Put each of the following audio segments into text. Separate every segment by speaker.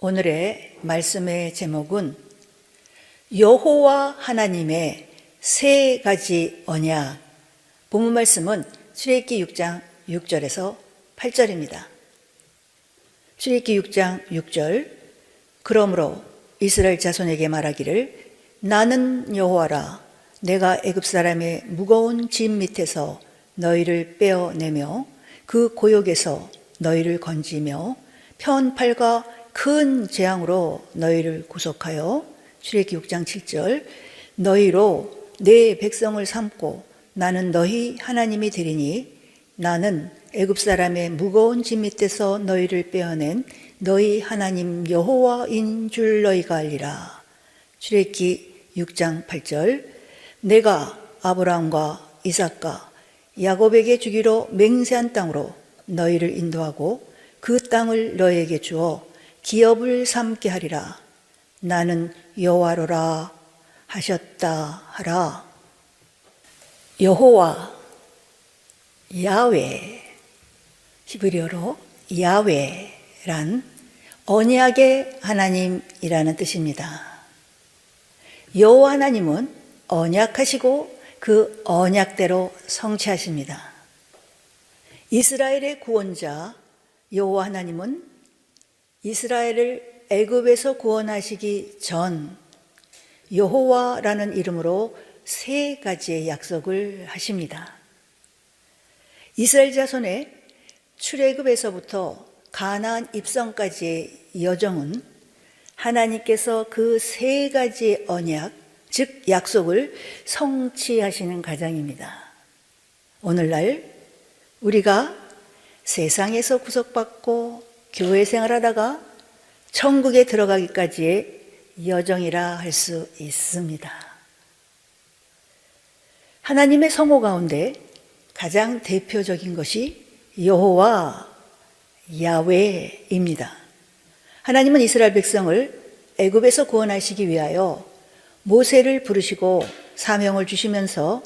Speaker 1: 오늘의 말씀의 제목은 여호와 하나님의 세 가지 언약. 본문 말씀은 출애굽기 6장 6절에서 8절입니다. 출애굽기 6장 6절. 그러므로 이스라엘 자손에게 말하기를 나는 여호와라. 내가 애굽 사람의 무거운 짐 밑에서 너희를 빼어내며 그 고역에서 너희를 건지며 편팔과 큰 재앙으로 너희를 구속하여 출애굽기 6장 7절 너희로 내 백성을 삼고 나는 너희 하나님이 되리니 나는 애굽 사람의 무거운 짐 밑에서 너희를 빼어낸 너희 하나님 여호와인 줄 너희가 알리라. 출애굽기 6장 8절 내가 아브라함과 이삭과 야곱에게 주기로 맹세한 땅으로 너희를 인도하고 그 땅을 너희에게 주어 기업을 삼게 하리라. 나는 여호와로라 하셨다 하라. 여호와, 야훼, 히브리어로 야훼란 언약의 하나님이라는 뜻입니다. 여호와 하나님은 언약하시고 그 언약대로 성취하십니다. 이스라엘의 구원자 여호와 하나님은 이스라엘을 애굽에서 구원하시기 전 여호와라는 이름으로 세 가지의 약속을 하십니다. 이스라엘 자손의 출애굽에서부터 가나안 입성까지의 여정은 하나님께서 그 세 가지의 언약, 즉 약속을 성취하시는 과정입니다. 오늘날 우리가 세상에서 구속받고 교회 생활하다가 천국에 들어가기까지의 여정이라 할 수 있습니다. 하나님의 성호 가운데 가장 대표적인 것이 여호와, 야훼입니다. 하나님은 이스라엘 백성을 애굽에서 구원하시기 위하여 모세를 부르시고 사명을 주시면서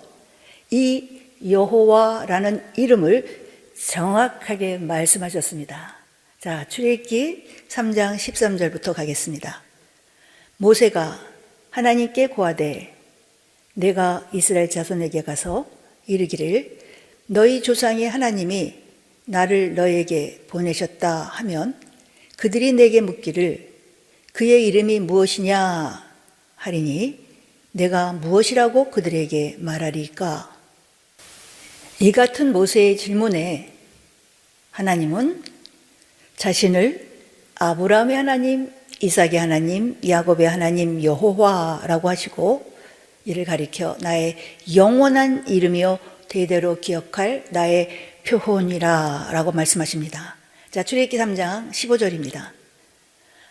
Speaker 1: 이 여호와라는 이름을 정확하게 말씀하셨습니다. 자, 출애굽기 3장 13절부터 가겠습니다. 모세가 하나님께 고하되 내가 이스라엘 자손에게 가서 이르기를 너희 조상의 하나님이 나를 너에게 보내셨다 하면 그들이 내게 묻기를 그의 이름이 무엇이냐 하리니 내가 무엇이라고 그들에게 말하리까? 이 같은 모세의 질문에 하나님은 자신을 아브라함의 하나님, 이삭의 하나님, 야곱의 하나님 여호와라고 하시고 이를 가리켜 나의 영원한 이름이요 대대로 기억할 나의 표혼이라 라고 말씀하십니다. 자, 출애굽기 3장 15절입니다.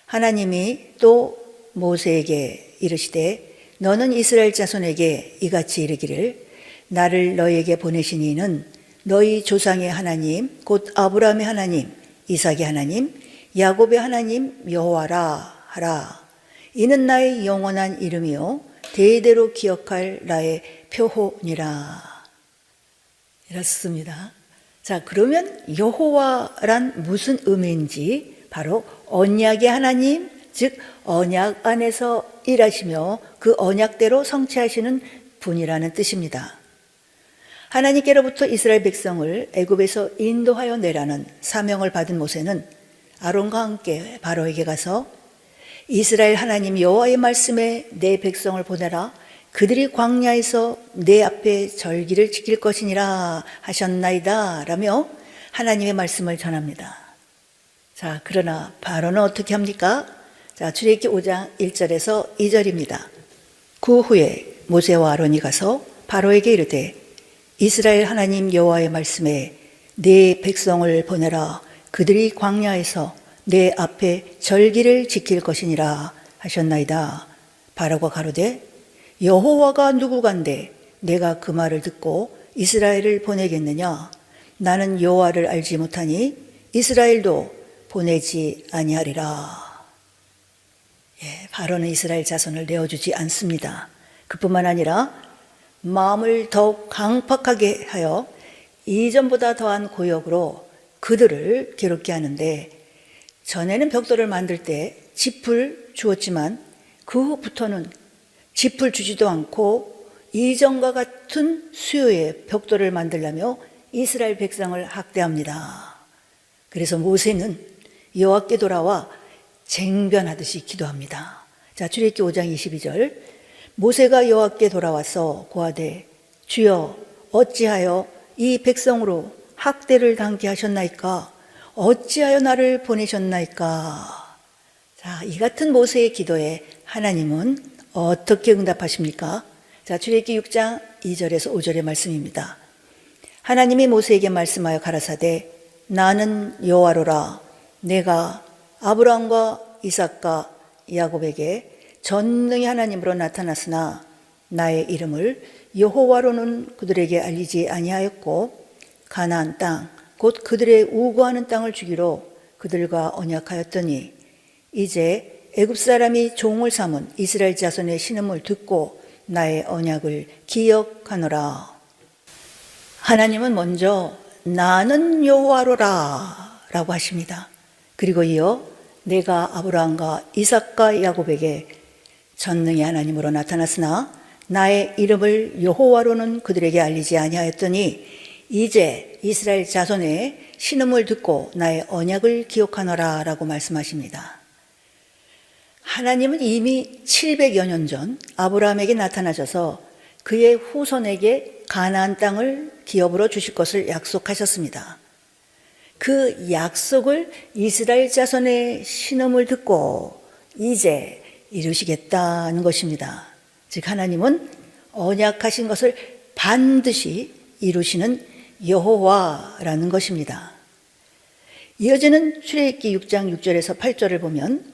Speaker 1: 하나님이 또 모세에게 이르시되 너는 이스라엘 자손에게 이같이 이르기를 나를 너희에게 보내신 이는 너희 조상의 하나님 곧 아브라함의 하나님 이삭의 하나님 야곱의 하나님 여호와라 하라. 이는 나의 영원한 이름이요 대대로 기억할 나의 표호니라. 이렇습니다. 자, 그러면 여호와란 무슨 의미인지 바로 언약의 하나님, 즉 언약 안에서 일하시며 그 언약대로 성취하시는 분이라는 뜻입니다. 하나님께로부터 이스라엘 백성을 애굽에서 인도하여 내라는 사명을 받은 모세는 아론과 함께 바로에게 가서 이스라엘 하나님 여호와의 말씀에 내 백성을 보내라. 그들이 광야에서 내 앞에 절기를 지킬 것이니라 하셨나이다 라며 하나님의 말씀을 전합니다. 자, 그러나 바로는 어떻게 합니까? 자, 출애굽기 5장 1절에서 2절입니다. 그 후에 모세와 아론이 가서 바로에게 이르되 이스라엘 하나님 여호와의 말씀에 내 백성을 보내라. 그들이 광야에서 내 앞에 절기를 지킬 것이니라 하셨나이다. 바로가 가로되 여호와가 누구간데 내가 그 말을 듣고 이스라엘을 보내겠느냐? 나는 여호와를 알지 못하니 이스라엘도 보내지 아니하리라. 바로는 이스라엘 자손을 내어주지 않습니다. 그뿐만 아니라 마음을 더욱 강팍하게 하여 이전보다 더한 고역으로 그들을 괴롭게 하는데 전에는 벽돌을 만들 때 짚을 주었지만 그 후부터는 짚을 주지도 않고 이전과 같은 수요의 벽돌을 만들려며 이스라엘 백성을 학대합니다. 그래서 모세는 여호와께 돌아와 쟁변하듯이 기도합니다. 자, 출애굽기 5장 22절. 모세가 여호와께 돌아와서 고하되 주여 어찌하여 이 백성으로 학대를 당케 하셨나이까? 어찌하여 나를 보내셨나이까? 자, 이 같은 모세의 기도에 하나님은 어떻게 응답하십니까? 자, 출애굽기 6장 2절에서 5절의 말씀입니다. 하나님이 모세에게 말씀하여 가라사대 나는 여호와로라. 내가 아브라함과 이삭과 야곱에게 전능히 하나님으로 나타났으나 나의 이름을 여호와로는 그들에게 알리지 아니하였고 가나안 땅 곧 그들의 우거하는 땅을 주기로 그들과 언약하였더니 이제 애굽 사람이 종을 삼은 이스라엘 자손의 신음을 듣고 나의 언약을 기억하노라. 하나님은 먼저 나는 여호와로라 라고 하십니다. 그리고 이어 내가 아브라함과 이삭과 야곱에게 전능히 하나님으로 나타났으나 나의 이름을 여호와로는 그들에게 알리지 아니하였더니 이제 이스라엘 자손의 신음을 듣고 나의 언약을 기억하노라 라고 말씀하십니다. 하나님은 이미 700여 년 전 아브라함에게 나타나셔서 그의 후손에게 가나안 땅을 기업으로 주실 것을 약속하셨습니다. 그 약속을 이스라엘 자손의 신음을 듣고 이제 이루시겠다는 것입니다. 즉 하나님은 언약하신 것을 반드시 이루시는 여호와라는 것입니다. 이어지는 출애굽기 6장 6절에서 8절을 보면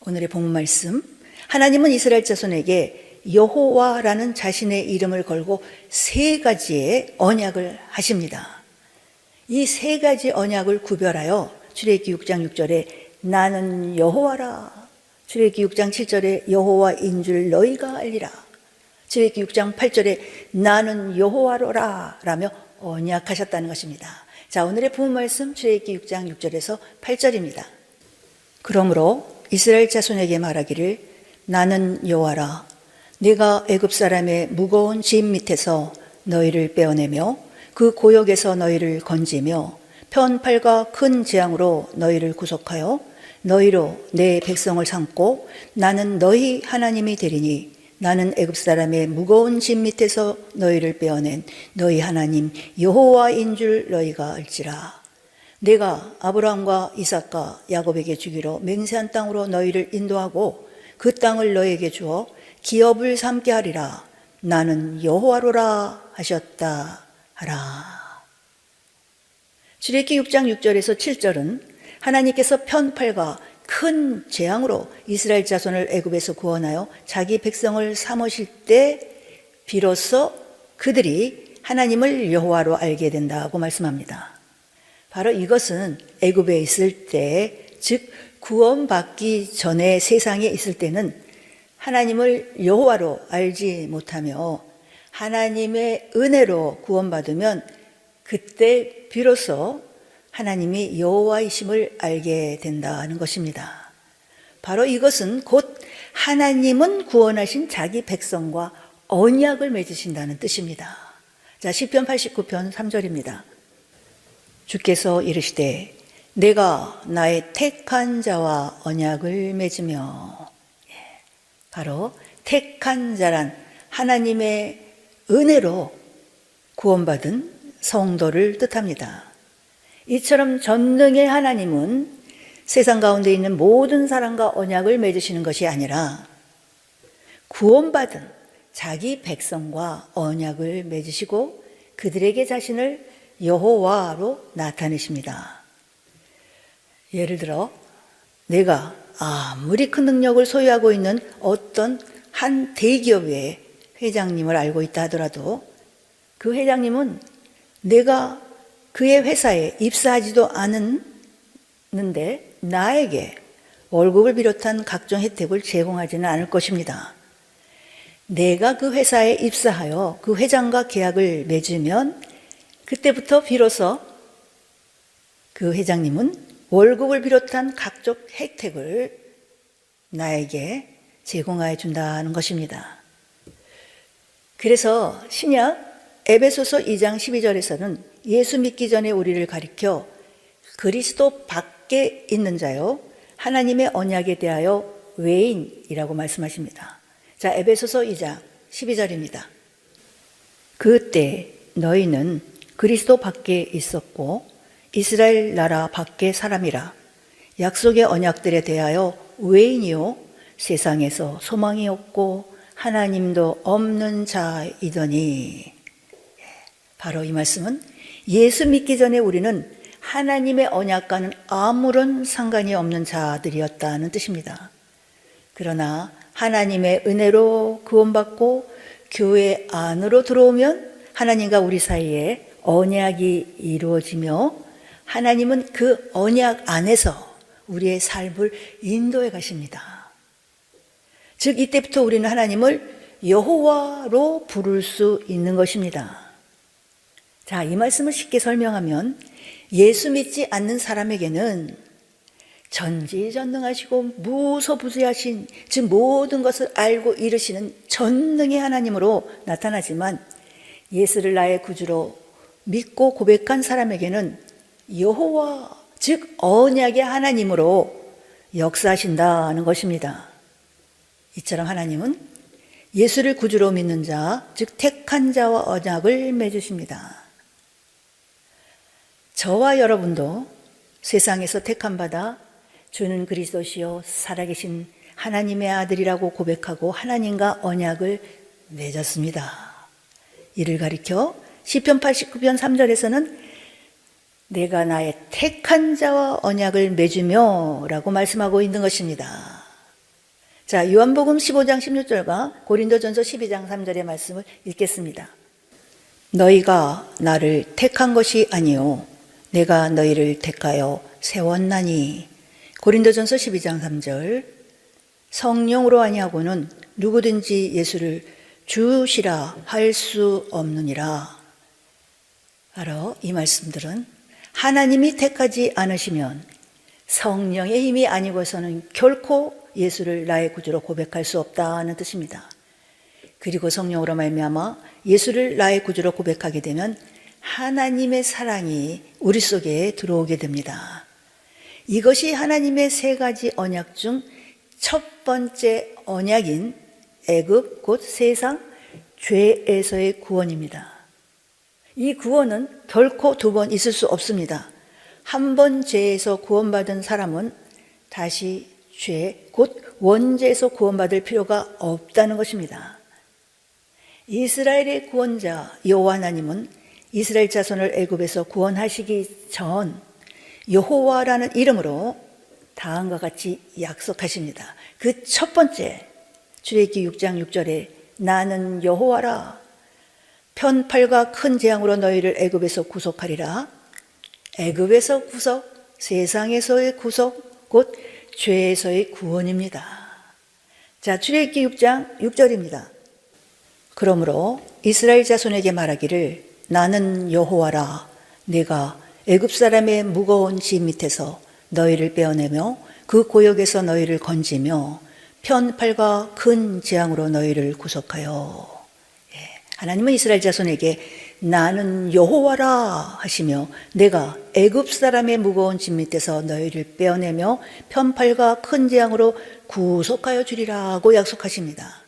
Speaker 1: 오늘의 본문 말씀, 하나님은 이스라엘 자손에게 여호와라는 자신의 이름을 걸고 세 가지의 언약을 하십니다. 이 세 가지 언약을 구별하여 출애굽기 6장 6절에 나는 여호와라, 출애굽기 6장 7절에 여호와인 줄 너희가 알리라, 출애굽기 6장 8절에 나는 여호와로라 라며 언약하셨다는 것입니다. 자, 오늘의 본문 말씀 출애굽기 6장 6절에서 8절입니다. 그러므로 이스라엘 자손에게 말하기를 나는 여호와라. 내가 애굽 사람의 무거운 짐 밑에서 너희를 빼어내며 그 고역에서 너희를 건지며 편팔과 큰 재앙으로 너희를 구속하여 너희로 내 백성을 삼고 나는 너희 하나님이 되리니 나는 애굽 사람의 무거운 짐 밑에서 너희를 빼어낸 너희 하나님 여호와인 줄 너희가 알지라. 내가 아브라함과 이삭과 야곱에게 주기로 맹세한 땅으로 너희를 인도하고 그 땅을 너희에게 주어 기업을 삼게 하리라. 나는 여호와로라 하셨다 하라. 출애굽기 6장 6절에서 7절은 하나님께서 편팔과 큰 재앙으로 이스라엘 자손을 애굽에서 구원하여 자기 백성을 삼으실 때 비로소 그들이 하나님을 여호와로 알게 된다고 말씀합니다. 바로 이것은 애굽에 있을 때, 즉 구원받기 전에 세상에 있을 때는 하나님을 여호와로 알지 못하며 하나님의 은혜로 구원받으면 그때 비로소 하나님이 여호와이심을 알게 된다는 것입니다. 바로 이것은 곧 하나님은 구원하신 자기 백성과 언약을 맺으신다는 뜻입니다. 자, 시편 89편 3절입니다. 주께서 이르시되 내가 나의 택한 자와 언약을 맺으며, 바로 택한 자란 하나님의 은혜로 구원받은 성도를 뜻합니다. 이처럼 전능의 하나님은 세상 가운데 있는 모든 사람과 언약을 맺으시는 것이 아니라 구원받은 자기 백성과 언약을 맺으시고 그들에게 자신을 여호와로 나타내십니다. 예를 들어 내가 아무리 큰 능력을 소유하고 있는 어떤 한 대기업의 회장님을 알고 있다 하더라도 그 회장님은 내가 그의 회사에 입사하지도 않았는데 나에게 월급을 비롯한 각종 혜택을 제공하지는 않을 것입니다. 내가 그 회사에 입사하여 그 회장과 계약을 맺으면 그때부터 비로소 그 회장님은 월급을 비롯한 각종 혜택을 나에게 제공하여 준다는 것입니다. 그래서 신약 에베소서 2장 12절에서는 예수 믿기 전에 우리를 가리켜 그리스도 밖에 있는 자요 하나님의 언약에 대하여 외인이라고 말씀하십니다. 자, 에베소서 2장 12절입니다. 그때 너희는 그리스도 밖에 있었고 이스라엘 나라 밖의 사람이라 약속의 언약들에 대하여 외인이요 세상에서 소망이 없고 하나님도 없는 자이더니, 바로 이 말씀은 예수 믿기 전에 우리는 하나님의 언약과는 아무런 상관이 없는 자들이었다는 뜻입니다. 그러나 하나님의 은혜로 구원받고 교회 안으로 들어오면 하나님과 우리 사이에 언약이 이루어지며 하나님은 그 언약 안에서 우리의 삶을 인도해 가십니다. 즉 이때부터 우리는 하나님을 여호와로 부를 수 있는 것입니다. 자, 이 말씀을 쉽게 설명하면 예수 믿지 않는 사람에게는 전지전능하시고 무소부지하신, 즉 모든 것을 알고 이르시는 전능의 하나님으로 나타나지만 예수를 나의 구주로 믿고 고백한 사람에게는 여호와, 즉 언약의 하나님으로 역사하신다는 것입니다. 이처럼 하나님은 예수를 구주로 믿는 자, 즉 택한 자와 언약을 맺으십니다. 저와 여러분도 세상에서 택함 받아 주는 그리스도시요 살아계신 하나님의 아들이라고 고백하고 하나님과 언약을 맺었습니다. 이를 가리켜 시편 89편 3절에서는 내가 나의 택한 자와 언약을 맺으며 라고 말씀하고 있는 것입니다. 자, 요한복음 15장 16절과 고린도전서 12장 3절의 말씀을 읽겠습니다. 너희가 나를 택한 것이 아니요 내가 너희를 택하여 세웠나니. 고린도전서 12장 3절. 성령으로 아니하고는 누구든지 예수를 주시라 할 수 없느니라. 바로 이 말씀들은 하나님이 택하지 않으시면 성령의 힘이 아니고서는 결코 예수를 나의 구주로 고백할 수 없다는 뜻입니다. 그리고 성령으로 말미암아 예수를 나의 구주로 고백하게 되면 하나님의 사랑이 우리 속에 들어오게 됩니다. 이것이 하나님의 세 가지 언약 중 첫 번째 언약인 애굽 곧 세상 죄에서의 구원입니다. 이 구원은 결코 두 번 있을 수 없습니다. 한 번 죄에서 구원받은 사람은 다시 죄 곧 원죄에서 구원받을 필요가 없다는 것입니다. 이스라엘의 구원자 여호와 하나님은 이스라엘 자손을 애굽에서 구원하시기 전 여호와라는 이름으로 다음과 같이 약속하십니다. 그 첫 번째 출애굽기 6장 6절에 나는 여호와라 편팔과 큰 재앙으로 너희를 애굽에서 구속하리라. 애굽에서 구속, 세상에서의 구속, 곧 죄에서의 구원입니다. 자, 출애굽기 6장 6절입니다. 그러므로 이스라엘 자손에게 말하기를 나는 여호와라 내가 애굽 사람의 무거운 짐 밑에서 너희를 빼어내며 그 고역에서 너희를 건지며 편팔과 큰 재앙으로 너희를 구속하여. 하나님은 이스라엘 자손에게 나는 여호와라 하시며 내가 애굽 사람의 무거운 짐 밑에서 너희를 빼어내며 편팔과 큰 재앙으로 구속하여 주리라고 약속하십니다.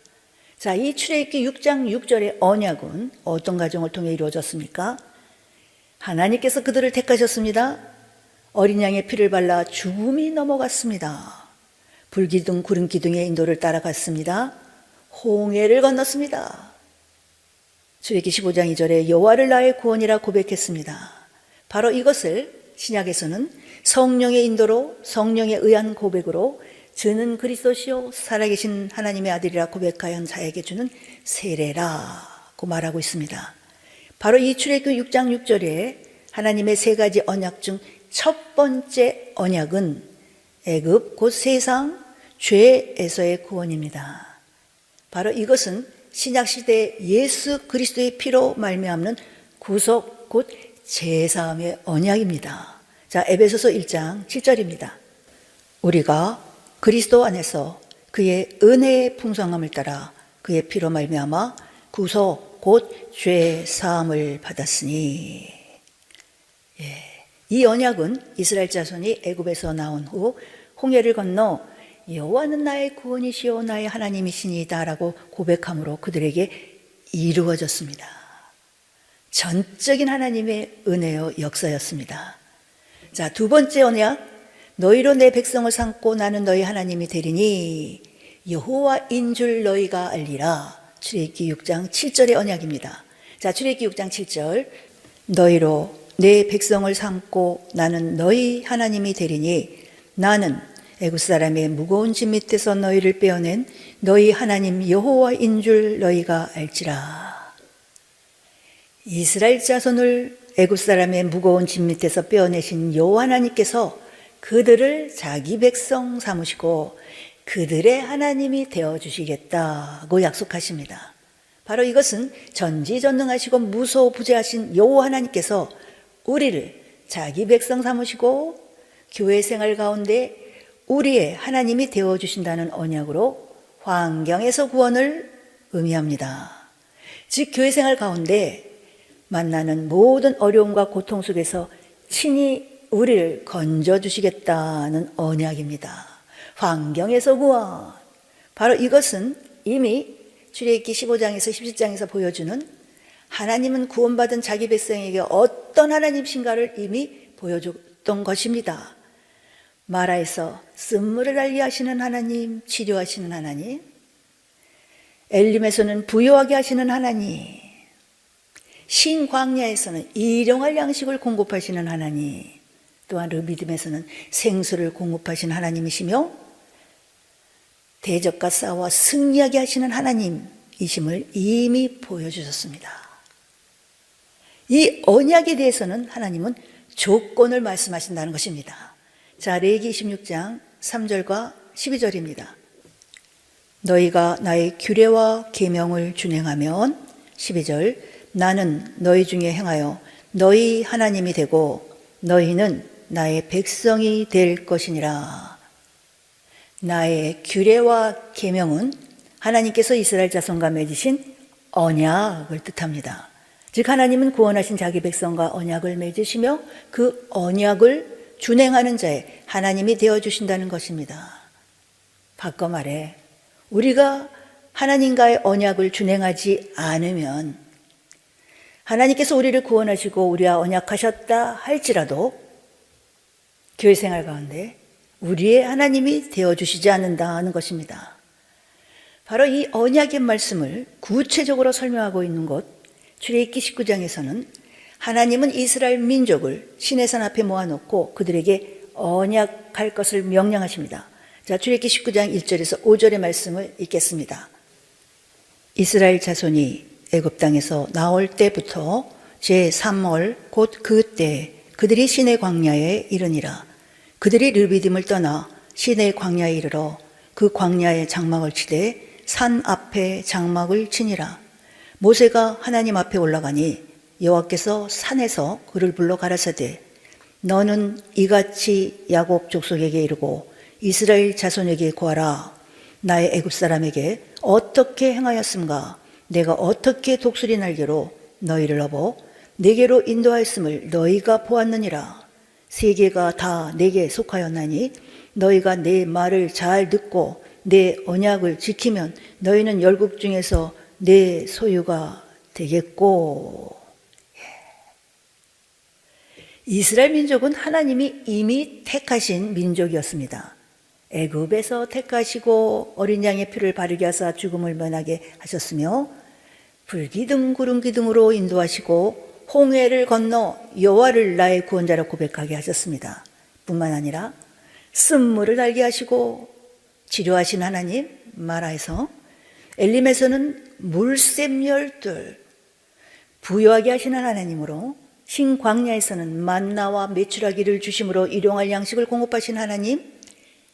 Speaker 1: 자, 이 출애굽기 6장 6절의 언약은 어떤 과정을 통해 이루어졌습니까? 하나님께서 그들을 택하셨습니다. 어린 양의 피를 발라 죽음이 넘어갔습니다. 불기둥 구름기둥의 인도를 따라갔습니다. 홍해를 건넜습니다. 출애굽기 15장 2절에 여호와를 나의 구원이라 고백했습니다. 바로 이것을 신약에서는 성령의 인도로 성령에 의한 고백으로 저는 그리스도시요 살아계신 하나님의 아들이라 고백하여 자에게 주는 세례라고 말하고 있습니다. 바로 이 출애굽기 6장 6절에 하나님의 세 가지 언약 중 첫 번째 언약은 애굽 곧 세상 죄에서의 구원입니다. 바로 이것은 신약시대 예수 그리스도의 피로 말미암는 구속 곧 제사함의 언약입니다. 자, 에베소서 1장 7절입니다. 우리가 그리스도 안에서 그의 은혜의 풍성함을 따라 그의 피로 말미암아 구속 곧 죄 사함을 받았으니. 이 언약은 이스라엘 자손이 애굽에서 나온 후 홍해를 건너 여호와는 나의 구원이시오 나의 하나님이시니다라고 고백함으로 그들에게 이루어졌습니다. 전적인 하나님의 은혜요 역사였습니다. 자, 두 번째 언약, 너희로 내 백성을 삼고 나는 너희 하나님이 되리니 여호와인 줄 너희가 알리라. 출애굽기 6장 7절의 언약입니다. 자, 출애굽기 6장 7절, 너희로 내 백성을 삼고 나는 너희 하나님이 되리니 나는 애굽 사람의 무거운 짐 밑에서 너희를 빼어낸 너희 하나님 여호와인 줄 너희가 알지라. 이스라엘 자손을 애굽 사람의 무거운 짐 밑에서 빼어내신 여호와 하나님께서 그들을 자기 백성 삼으시고 그들의 하나님이 되어주시겠다고 약속하십니다. 바로 이것은 전지전능하시고 무소부재하신 여호와 하나님께서 우리를 자기 백성 삼으시고 교회 생활 가운데 우리의 하나님이 되어주신다는 언약으로 환경에서 구원을 의미합니다. 즉 교회 생활 가운데 만나는 모든 어려움과 고통 속에서 친히 우리를 건져주시겠다는 언약입니다. 환경에서 구원. 바로 이것은 이미 출애굽기 15장에서 17장에서 보여주는 하나님은 구원받은 자기 백성에게 어떤 하나님이신가를 이미 보여줬던 것입니다. 마라에서 쓴물을 알리하시는 하나님, 치료하시는 하나님, 엘림에서는 부유하게 하시는 하나님, 신광야에서는 일용할 양식을 공급하시는 하나님, 또한 르비딤에서는 생수를 공급하시는 하나님이시며 대적과 싸워 승리하게 하시는 하나님이심을 이미 보여주셨습니다. 이 언약에 대해서는 하나님은 조건을 말씀하신다는 것입니다. 자, 레위기 26장 3절과 12절입니다. 너희가 나의 규례와 계명을 준행하면 12절 나는 너희 중에 행하여 너희 하나님이 되고 너희는 나의 백성이 될 것이니라. 나의 규례와 계명은 하나님께서 이스라엘 자손과 맺으신 언약을 뜻합니다. 즉 하나님은 구원하신 자기 백성과 언약을 맺으시며 그 언약을 준행하는 자의 하나님이 되어주신다는 것입니다. 바꿔 말해 우리가 하나님과의 언약을 준행하지 않으면 하나님께서 우리를 구원하시고 우리와 언약하셨다 할지라도 교회 생활 가운데 우리의 하나님이 되어주시지 않는다는 것입니다. 바로 이 언약의 말씀을 구체적으로 설명하고 있는 곳 출애굽기 19장에서는 하나님은 이스라엘 민족을 시내산 앞에 모아놓고 그들에게 언약할 것을 명령하십니다. 자, 출애굽기 19장 1절에서 5절의 말씀을 읽겠습니다. 이스라엘 자손이 애굽 땅에서 나올 때부터 제3월 곧 그때 그들이 시내 광야에 이르니라. 그들이 르비딤을 떠나 시내 광야에 이르러 그 광야에 장막을 치되 산 앞에 장막을 치니라. 모세가 하나님 앞에 올라가니 여호와께서 산에서 그를 불러 가라사대 너는 이같이 야곱 족속에게 이르고 이스라엘 자손에게 고하라. 나의 애굽 사람에게 어떻게 행하였음가? 내가 어떻게 독수리 날개로 너희를 업어 내게로 인도하였음을 너희가 보았느니라. 세계가 다 내게 속하였나니 너희가 내 말을 잘 듣고 내 언약을 지키면 너희는 열국 중에서 내 소유가 되겠고. 이스라엘 민족은 하나님이 이미 택하신 민족이었습니다. 애굽에서 택하시고 어린 양의 피를 바르게 하사 죽음을 면하게 하셨으며 불기둥 구름기둥으로 인도하시고 홍해를 건너 여호와를 나의 구원자로 고백하게 하셨습니다. 뿐만 아니라 쓴물을 달게 하시고 치료하신 하나님 마라에서 엘림에서는 물샘 열둘 부유하게 하시는 하나님으로 신광야에서는 만나와 메추라기를 주심으로 일용할 양식을 공급하신 하나님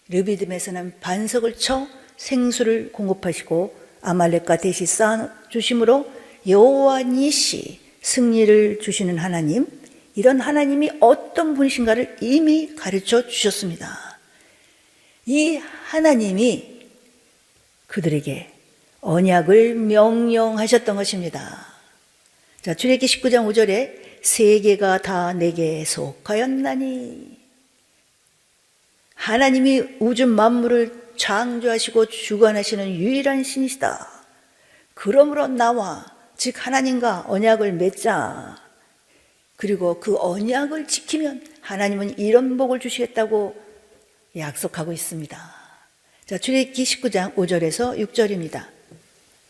Speaker 1: 르비딤에서는 반석을 쳐 생수를 공급하시고 아말렉과 대시 쌓아 주심으로 여호와 니시 승리를 주시는 하나님 이런 하나님이 어떤 분이신가를 이미 가르쳐 주셨습니다. 이 하나님이 그들에게 언약을 명령하셨던 것입니다. 자, 출애굽기 19장 5절에 세계가 다 내게 속하였나니, 하나님이 우주 만물을 창조하시고 주관하시는 유일한 신이시다. 그러므로 나와, 즉 하나님과 언약을 맺자. 그리고 그 언약을 지키면 하나님은 이런 복을 주시겠다고 약속하고 있습니다. 자, 출애굽기 19장 5절에서 6절입니다.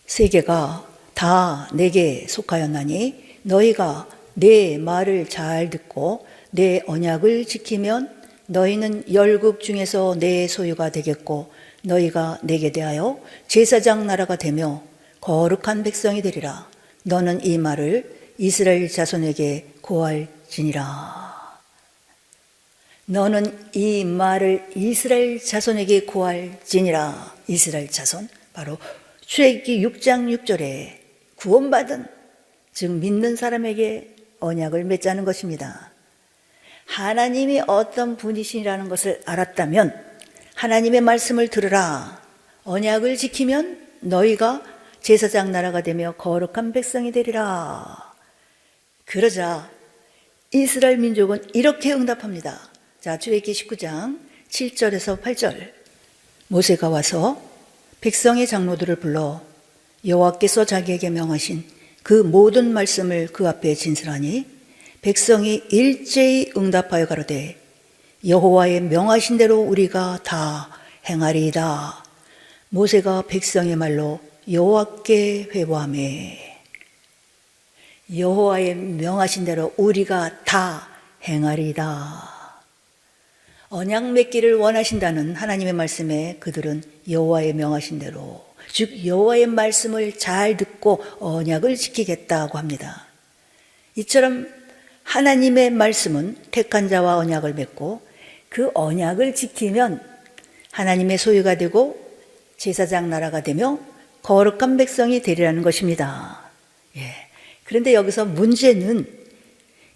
Speaker 1: 세계가 다 내게 속하였나니 너희가 내 말을 잘 듣고 내 언약을 지키면 너희는 열국 중에서 내 소유가 되겠고 너희가 내게 대하여 제사장 나라가 되며 거룩한 백성이 되리라. 너는 이 말을 이스라엘 자손에게 고할지니라. 너는 이 말을 이스라엘 자손에게 고할지니라. 이스라엘 자손, 바로 출애굽기 6장 6절에 구원받은, 즉 믿는 사람에게 언약을 맺자는 것입니다. 하나님이 어떤 분이시라는 것을 알았다면 하나님의 말씀을 들으라. 언약을 지키면 너희가 제사장 나라가 되며 거룩한 백성이 되리라. 그러자 이스라엘 민족은 이렇게 응답합니다. 자, 출애굽기 19장 7절에서 8절. 모세가 와서 백성의 장로들을 불러 여호와께서 자기에게 명하신 그 모든 말씀을 그 앞에 진술하니 백성이 일제히 응답하여 가로되 여호와의 명하신 대로 우리가 다 행하리이다. 모세가 백성의 말로 여호와께 회보하매, 여호와의 명하신 대로 우리가 다 행하리이다. 언약 맺기를 원하신다는 하나님의 말씀에 그들은 여호와의 명하신 대로, 즉 여호와의 말씀을 잘 듣고 언약을 지키겠다고 합니다. 이처럼 하나님의 말씀은 택한 자와 언약을 맺고 그 언약을 지키면 하나님의 소유가 되고 제사장 나라가 되며 거룩한 백성이 되리라는 것입니다. 그런데 여기서 문제는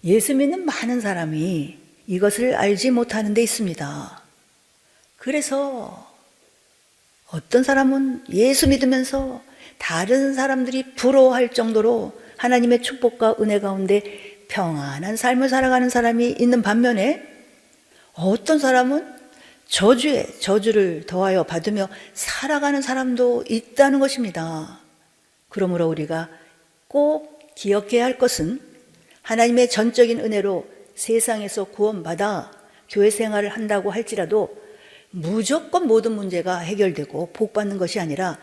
Speaker 1: 예수 믿는 많은 사람이 이것을 알지 못하는 데 있습니다. 그래서 어떤 사람은 예수 믿으면서 다른 사람들이 부러워할 정도로 하나님의 축복과 은혜 가운데 평안한 삶을 살아가는 사람이 있는 반면에 어떤 사람은 저주에 저주를 더하여 받으며 살아가는 사람도 있다는 것입니다. 그러므로 우리가 꼭 기억해야 할 것은 하나님의 전적인 은혜로 세상에서 구원받아 교회 생활을 한다고 할지라도 무조건 모든 문제가 해결되고 복받는 것이 아니라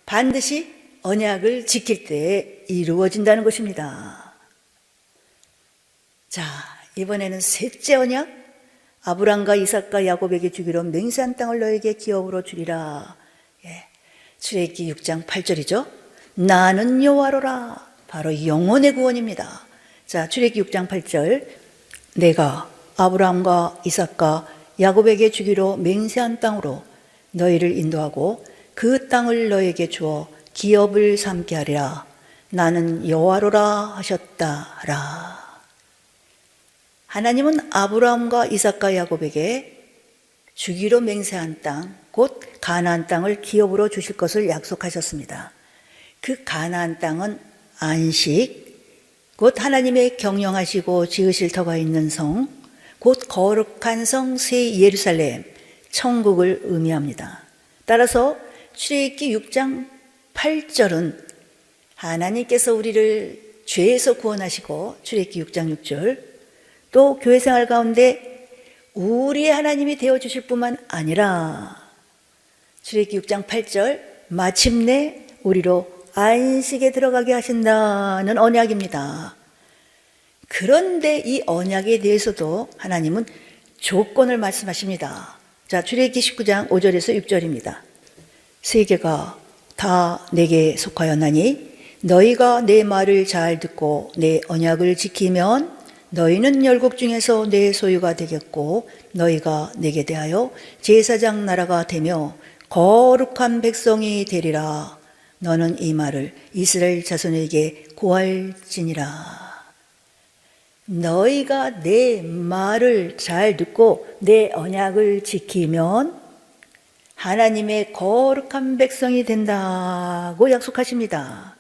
Speaker 1: 반드시 언약을 지킬 때에 이루어진다는 것입니다. 자, 이번에는 셋째 언약, 아브람과 이삭과 야곱에게 주기로 맹세한 땅을 너에게 기업으로 주리라. 출애굽기 6장 8절이죠. 나는 여호와로라. 바로 영혼의 구원입니다. 자, 출애굽기 6장 8절. 내가 아브람과 이삭과 야곱에게 주기로 맹세한 땅으로 너희를 인도하고 그 땅을 너에게 주어 기업을 삼게 하리라. 나는 여호와로라 하셨다라. 하나님은 아브라함과 이삭과 야곱에게 주기로 맹세한 땅, 곧 가나안 땅을 기업으로 주실 것을 약속하셨습니다. 그 가나안 땅은 안식, 곧 하나님의 경영하시고 지으실 터가 있는 성, 곧 거룩한 성 새 예루살렘, 천국을 의미합니다. 따라서 출애굽기 6장 8절은 하나님께서 우리를 죄에서 구원하시고, 출애굽기 6장 6절, 또 교회 생활 가운데 우리의 하나님이 되어주실 뿐만 아니라 출애굽기 6장 8절 마침내 우리로 안식에 들어가게 하신다는 언약입니다. 그런데 이 언약에 대해서도 하나님은 조건을 말씀하십니다. 자, 출애굽기 19장 5절에서 6절입니다. 세계가 다 내게 속하였나니 너희가 내 말을 잘 듣고 내 언약을 지키면 너희는 열국 중에서 내 소유가 되겠고 너희가 내게 대하여 제사장 나라가 되며 거룩한 백성이 되리라. 너는 이 말을 이스라엘 자손에게 고할지니라. 너희가 내 말을 잘 듣고 내 언약을 지키면 하나님의 거룩한 백성이 된다고 약속하십니다.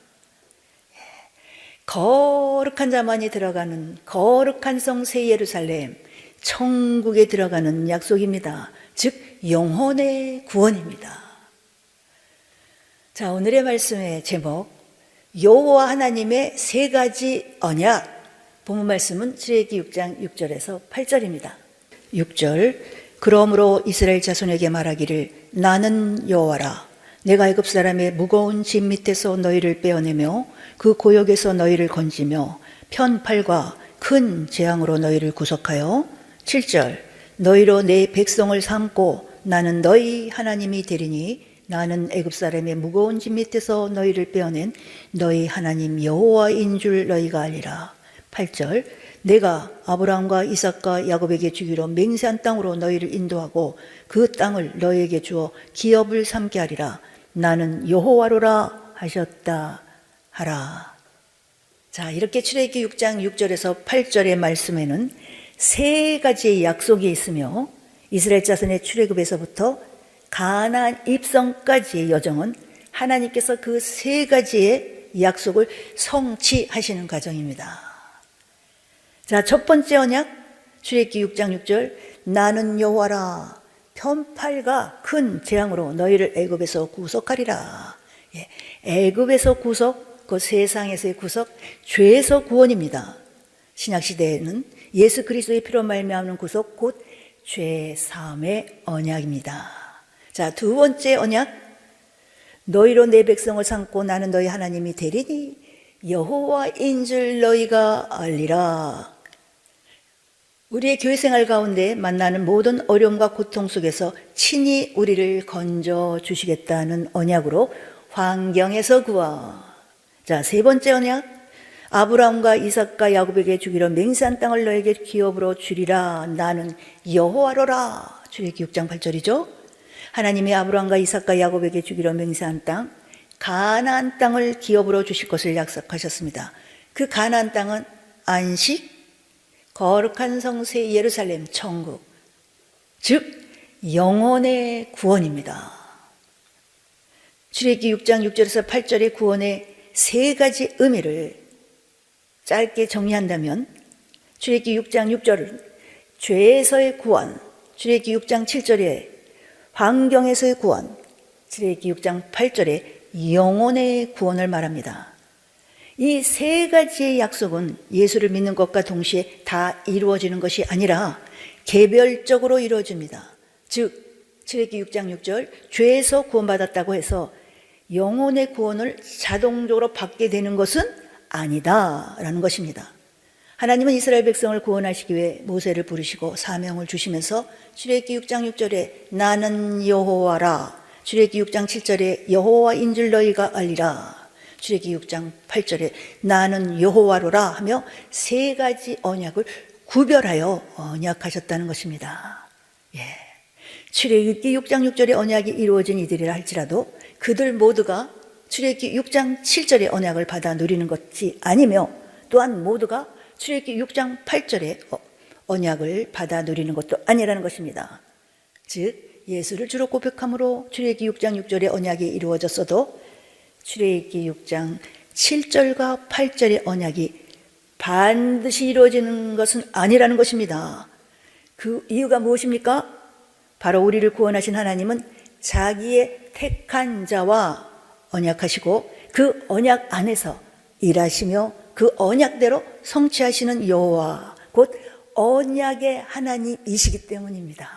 Speaker 1: 거룩한 자만이 들어가는 거룩한 성 새 예루살렘, 천국에 들어가는 약속입니다. 즉 영혼의 구원입니다. 자, 오늘의 말씀의 제목, 여호와 하나님의 세 가지 언약. 본문 말씀은 출애굽기 6장 6절에서 8절입니다. 6절, 그러므로 이스라엘 자손에게 말하기를 나는 여호와라. 내가 애굽 사람의 무거운 짐 밑에서 너희를 빼어내며 그 고역에서 너희를 건지며 편팔과 큰 재앙으로 너희를 구속하여 7절, 너희로 내 백성을 삼고 나는 너희 하나님이 되리니 나는 애굽 사람의 무거운 짐 밑에서 너희를 빼어낸 너희 하나님 여호와인 줄 너희가 알리라. 8절, 내가 아브라함과 이삭과 야곱에게 주기로 맹세한 땅으로 너희를 인도하고 그 땅을 너희에게 주어 기업을 삼게 하리라. 나는 여호와로라 하셨다 하라. 자, 이렇게 출애굽기 6장 6절에서 8절의 말씀에는 세 가지의 약속이 있으며 이스라엘 자손의 출애굽에서부터 가나안 입성까지의 여정은 하나님께서 그 세 가지의 약속을 성취하시는 과정입니다. 자, 첫 번째 언약, 출애굽기 6장 6절, 나는 여호와라. 편팔과 큰 재앙으로 너희를 애굽에서 구속하리라. 애굽에서 구속, 그 세상에서의 구속, 죄에서 구원입니다. 신약 시대에는 예수 그리스도의 피로 말미암는 구속, 곧 죄 사함의 언약입니다. 자, 두 번째 언약, 너희로 내 백성을 삼고 나는 너희 하나님이 되리니 여호와인 줄 너희가 알리라. 우리의 교회 생활 가운데 만나는 모든 어려움과 고통 속에서 친히 우리를 건져 주시겠다는 언약으로 환경에서 구원. 자, 세 번째 언약, 아브라함과 이삭과 야곱에게 주기로 맹세한 땅을 너에게 기업으로 주리라. 나는 여호와로라. 출애굽기 6장 8절이죠. 하나님이 아브라함과 이삭과 야곱에게 주기로 맹세한 땅, 가나안 땅을 기업으로 주실 것을 약속하셨습니다. 그 가나안 땅은 안식, 거룩한 성새 예루살렘 천국, 즉 영혼의 구원입니다. 출애굽기 6장 6절에서 8절의 구원의 세 가지 의미를 짧게 정리한다면 출애굽기 6장 6절은 죄에서의 구원, 출애굽기 6장 7절에 환경에서의 구원, 출애굽기 6장 8절에 영혼의 구원을 말합니다. 이 세 가지의 약속은 예수를 믿는 것과 동시에 다 이루어지는 것이 아니라 개별적으로 이루어집니다. 즉 출애굽기 6장 6절, 죄에서 구원받았다고 해서 영혼의 구원을 자동적으로 받게 되는 것은 아니다라는 것입니다. 하나님은 이스라엘 백성을 구원하시기 위해 모세를 부르시고 사명을 주시면서 출애굽기 6장 6절에 나는 여호와라, 출애굽기 6장 7절에 여호와인 줄 너희가 알리라, 출애굽기 6장 8절에 나는 여호와로라 하며 세 가지 언약을 구별하여 언약하셨다는 것입니다. 출애굽기 6장 6절의 언약이 이루어진 이들이라 할지라도 그들 모두가 출애굽기 6장 7절의 언약을 받아 누리는 것이 아니며 또한 모두가 출애굽기 6장 8절의 언약을 받아 누리는 것도 아니라는 것입니다. 즉 예수를 주로 고백함으로 출애굽기 6장 6절의 언약이 이루어졌어도 출애굽기 6장 7절과 8절의 언약이 반드시 이루어지는 것은 아니라는 것입니다. 그 이유가 무엇입니까? 바로 우리를 구원하신 하나님은 자기의 택한 자와 언약하시고 그 언약 안에서 일하시며 그 언약대로 성취하시는 여호와, 곧 언약의 하나님이시기 때문입니다.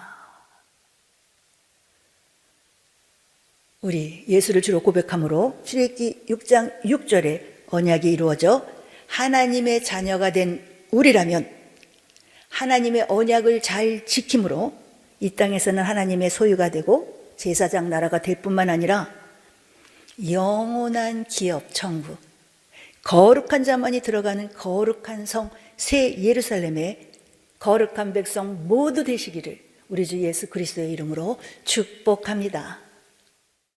Speaker 1: 우리 예수를 주로 고백함으로 출애굽기 6장 6절에 언약이 이루어져 하나님의 자녀가 된 우리라면 하나님의 언약을 잘 지킴으로 이 땅에서는 하나님의 소유가 되고 제사장 나라가 될 뿐만 아니라 영원한 기업 천국, 거룩한 자만이 들어가는 거룩한 성 새 예루살렘의 거룩한 백성 모두 되시기를 우리 주 예수 그리스도의 이름으로 축복합니다.